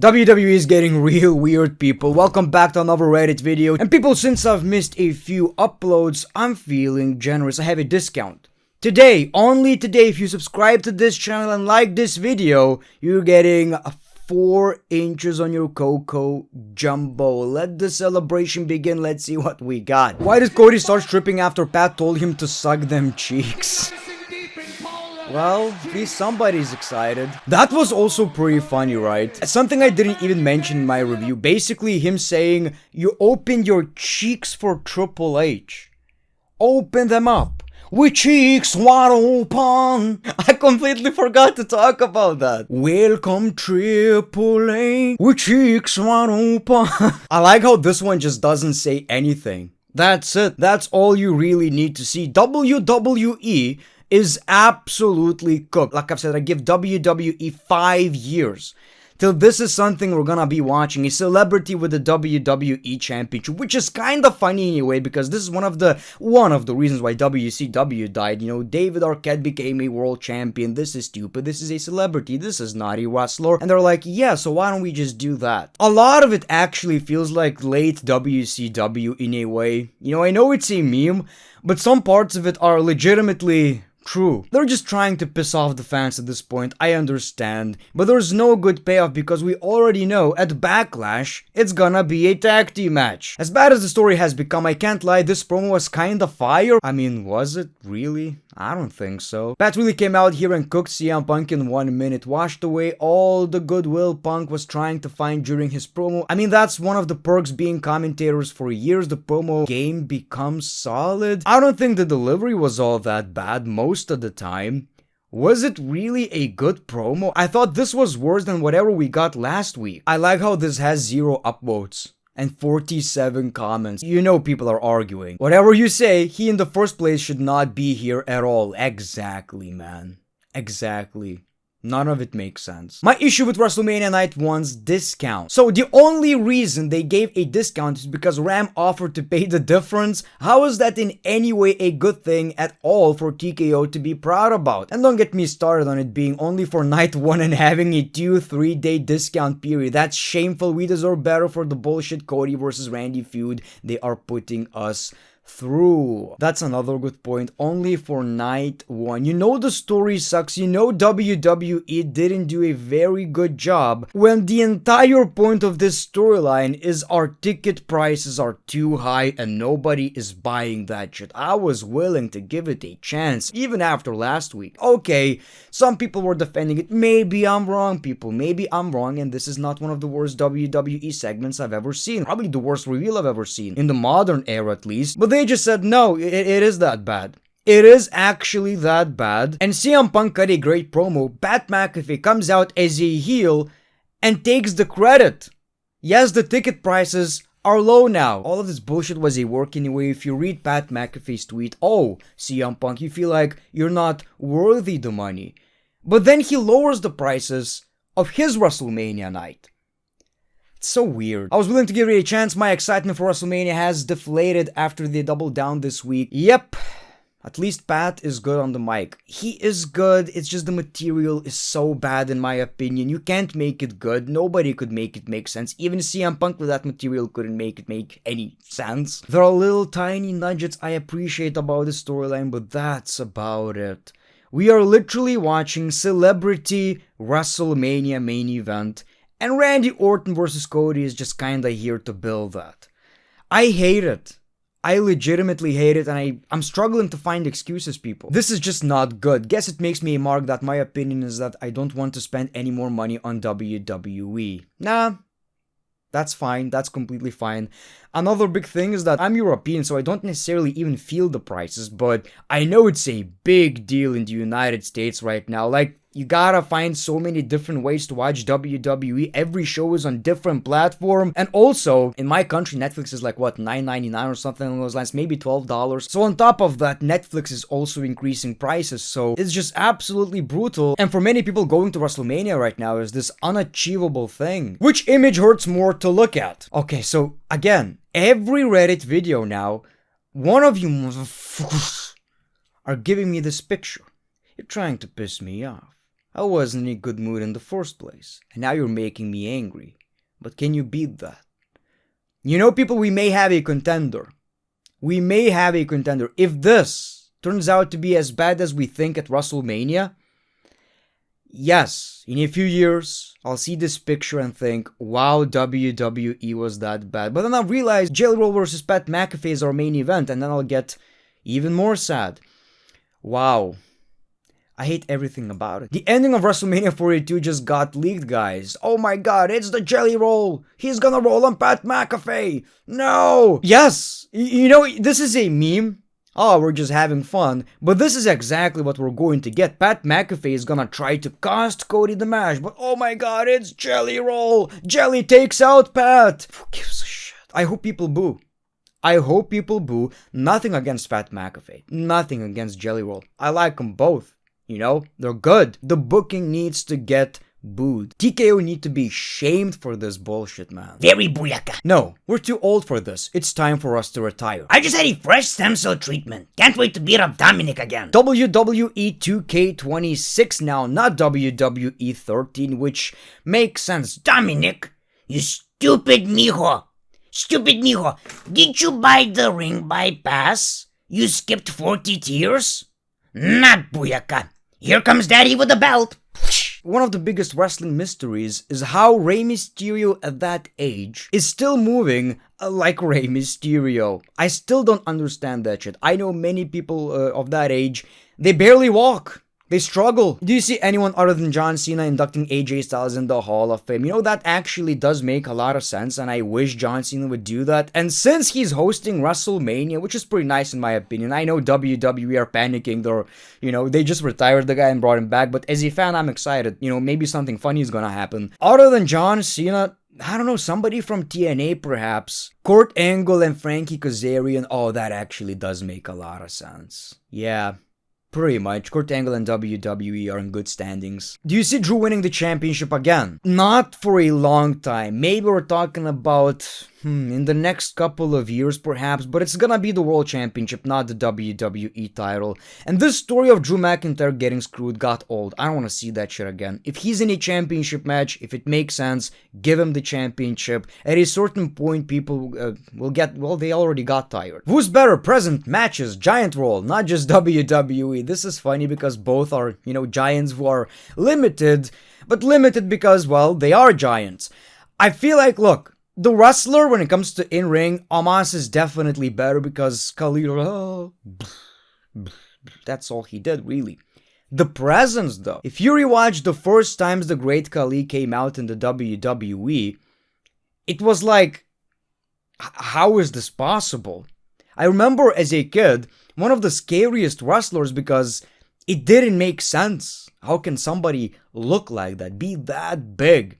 WWE is getting real weird, people. Welcome back to another Reddit video. And people, since I've missed a few uploads, I'm feeling generous. I have a discount. Today, only today, if you subscribe to this channel and like this video, you're getting 4 inches on your Coco Jumbo. Let the celebration begin. Let's see what we got. Why did Cody start stripping after Pat told him to suck them cheeks? Well, at least somebody's excited. That was also pretty funny, right? Something I didn't even mention in my review. Basically, him saying, you opened your cheeks for Triple H. Open them up. With cheeks wide open. I completely forgot to talk about that. Welcome Triple H. With cheeks wide open. I like how this one just doesn't say anything. That's it. That's all you really need to see. WWE is absolutely cooked. Like I've said, I give WWE 5 years till this is something we're gonna be watching. A celebrity with the WWE Championship, which is kind of funny anyway, because this is one of the reasons why WCW died. You know, David Arquette became a world champion. This is stupid. This is a celebrity. This is not a wrestler. And they're like, yeah, so why don't we just do that? A lot of it actually feels like late WCW in a way. You know, I know it's a meme, but some parts of it are legitimately true. They're just trying to piss off the fans at this point, I understand. But there's no good payoff because we already know at Backlash, it's gonna be a tag team match. As bad as the story has become, I can't lie, this promo was kinda fire. I mean, was it really? I don't think so. Pat really came out here and cooked CM Punk in 1 minute, washed away all the goodwill Punk was trying to find during his promo. I mean, that's one of the perks being commentators for years. The promo game becomes solid. I don't think the delivery was all that bad most of the time. Was it really a good promo? I thought this was worse than whatever we got last week. I like how this has 0 upvotes and 47 comments. You know people are arguing. Whatever you say, he in the first place should not be here at all. Exactly, man. Exactly. None of it makes sense. My issue with WrestleMania Night 1's discount. So the only reason they gave a discount is because Ram offered to pay the difference. How is that in any way a good thing at all for TKO to be proud about? And don't get me started on it being only for Night 1 and having a 2-3 day discount period. That's shameful. We deserve better for the bullshit Cody versus Randy feud they are putting us through. That's another good point. Only for Night 1. You know the story sucks. You know WWE didn't do a very good job when the entire point of this storyline is our ticket prices are too high and nobody is buying that shit. I was willing to give it a chance even after last week. Okay, some people were defending it. Maybe I'm wrong, people. Maybe I'm wrong and this is not one of the worst WWE segments I've ever seen. Probably the worst reveal I've ever seen. In the modern era at least. But they just said, no, it is that bad. It is actually that bad. And CM Punk cut a great promo. Pat McAfee comes out as a heel and takes the credit. Yes, the ticket prices are low now. All of this bullshit was a work anyway. If you read Pat McAfee's tweet, oh, CM Punk, you feel like you're not worthy the money. But then he lowers the prices of his WrestleMania night. It's so weird. I was willing to give it a chance. My excitement for WrestleMania has deflated after they doubled down this week. Yep. At least Pat is good on the mic. He is good. It's just the material is so bad in my opinion. You can't make it good. Nobody could make it make sense. Even CM Punk with that material couldn't make it make any sense. There are little tiny nudges I appreciate about the storyline, but that's about it. We are literally watching Celebrity WrestleMania main event. And Randy Orton versus Cody is just kinda here to build that. I hate it. I legitimately hate it and I'm struggling to find excuses, people. This is just not good. Guess it makes me a mark that my opinion is that I don't want to spend any more money on WWE. Nah. That's fine. That's completely fine. Another big thing is that I'm European, so I don't necessarily even feel the prices, but I know it's a big deal in the United States right now. Like, you gotta find so many different ways to watch WWE. Every show is on different platform. And also, in my country, Netflix is like, what, $9.99 or something along those lines, maybe $12. So on top of that, Netflix is also increasing prices. So it's just absolutely brutal. And for many people, going to WrestleMania right now is this unachievable thing. Which image hurts more to look at? Okay, so again, every Reddit video now, one of you motherfuckers are giving me this picture. You're trying to piss me off. I wasn't in a good mood in the first place, and now you're making me angry. But can you beat that? You know, people, we may have a contender. We may have a contender. If this turns out to be as bad as we think at WrestleMania, yes, in a few years, I'll see this picture and think, wow, WWE was that bad. But then I'll realize Jelly Roll versus Pat McAfee is our main event, and then I'll get even more sad. Wow. I hate everything about it. The ending of WrestleMania 42 just got leaked, guys. Oh my god, it's the Jelly Roll. He's gonna roll on Pat McAfee. No! Yes! You know, this is a meme. Oh, we're just having fun. But this is exactly what we're going to get. Pat McAfee is gonna try to cost Cody the match. But oh my god, it's Jelly Roll. Jelly takes out Pat. Who gives a shit? I hope people boo. I hope people boo. Nothing against Pat McAfee. Nothing against Jelly Roll. I like them both. You know, they're good. The booking needs to get booed. TKO need to be shamed for this bullshit, man. Very booyaka. No, we're too old for this. It's time for us to retire. I just had a fresh stem cell treatment. Can't wait to beat up Dominic again. WWE 2K26 now, not WWE 13, which makes sense. Dominic, you stupid mijo. Stupid mijo. Did you buy the ring bypass? You skipped 40 tiers? Not booyaka. Here comes Daddy with the belt. One of the biggest wrestling mysteries is how Rey Mysterio at that age is still moving like Rey Mysterio. I still don't understand that shit. I know many people of that age, they barely walk. They struggle. Do you see anyone other than John Cena inducting AJ Styles in the Hall of Fame? You know, that actually does make a lot of sense, and I wish John Cena would do that. And since he's hosting WrestleMania, which is pretty nice in my opinion, I know WWE are panicking. They just retired the guy and brought him back, but as a fan, I'm excited. You know, maybe something funny is gonna happen. Other than John Cena, I don't know, somebody from TNA perhaps. Kurt Angle and Frankie Kazarian. Oh, that actually does make a lot of sense. Yeah. Pretty much. Kurt Angle and WWE are in good standings. Do you see Drew winning the championship again? Not for a long time. Maybe we're talking about, in the next couple of years perhaps, but it's gonna be the World Championship, not the WWE title. And this story of Drew McIntyre getting screwed got old. I don't want to see that shit again. If he's in a championship match, if it makes sense, give him the championship. At a certain point, people will get, well, they already got tired. Who's better? Present matches, giant role, not just WWE. This is funny because both are, giants who are limited, but limited because, well, they are giants. I feel like, look, the wrestler, when it comes to in-ring, Omos is definitely better because Khalil, that's all he did, really. The presence, though. If you rewatch the first times the Great Khali came out in the WWE, it was like, how is this possible? I remember as a kid, one of the scariest wrestlers because it didn't make sense. How can somebody look like that, be that big?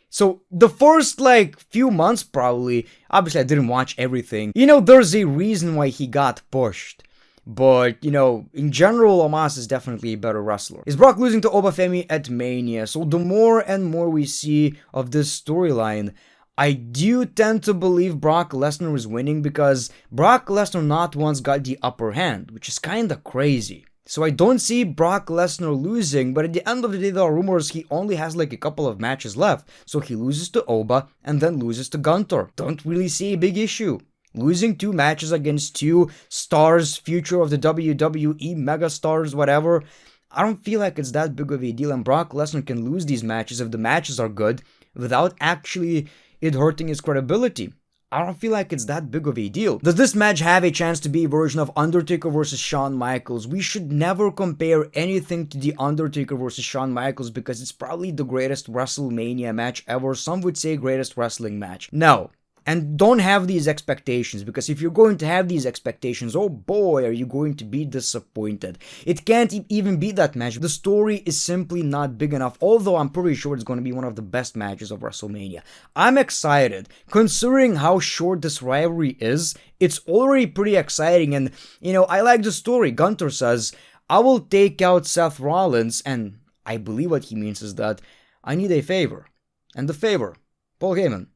So the first few months probably, obviously I didn't watch everything. There's a reason why he got pushed. But, in general, Omos is definitely a better wrestler. Is Brock losing to Obafemi at Mania? So the more and more we see of this storyline, I do tend to believe Brock Lesnar is winning because Brock Lesnar not once got the upper hand, which is kinda crazy. So I don't see Brock Lesnar losing, but at the end of the day, there are rumors he only has a couple of matches left. So he loses to Oba and then loses to Gunter. Don't really see a big issue. Losing 2 matches against 2 stars, future of the WWE, megastars, whatever. I don't feel like it's that big of a deal, and Brock Lesnar can lose these matches if the matches are good without actually it hurting his credibility. I don't feel like it's that big of a deal. Does this match have a chance to be a version of Undertaker versus Shawn Michaels? We should never compare anything to the Undertaker versus Shawn Michaels because it's probably the greatest WrestleMania match ever. Some would say greatest wrestling match. No. And don't have these expectations, because if you're going to have these expectations, oh boy, are you going to be disappointed. It can't even be that match. The story is simply not big enough, although I'm pretty sure it's going to be one of the best matches of WrestleMania. I'm excited. Considering how short this rivalry is, it's already pretty exciting, and, I like the story. Gunter says, I will take out Seth Rollins, and I believe what he means is that I need a favor. And the favor, Paul Heyman,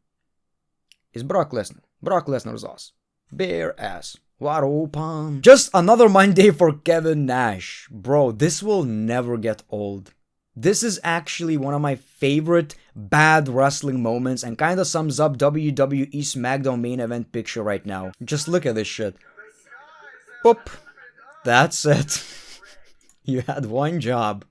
is Brock Lesnar. Brock Lesnar's ass. Bare ass. Wide open. Just another Monday for Kevin Nash. Bro, this will never get old. This is actually one of my favorite bad wrestling moments and kind of sums up WWE SmackDown main event picture right now. Just look at this shit. Boop. That's it. You had one job.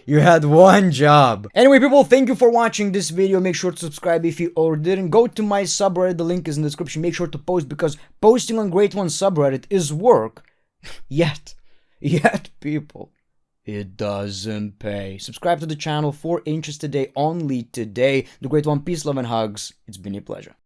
You had one job. Anyway, people, thank you for watching this video. Make sure to subscribe if you already didn't. Go to my subreddit. The link is in the description. Make sure to post because posting on Great One subreddit is work. Yet, people, it doesn't pay. Subscribe to the channel. 4 inches today, only today. The Great One, peace, love, and hugs. It's been a pleasure.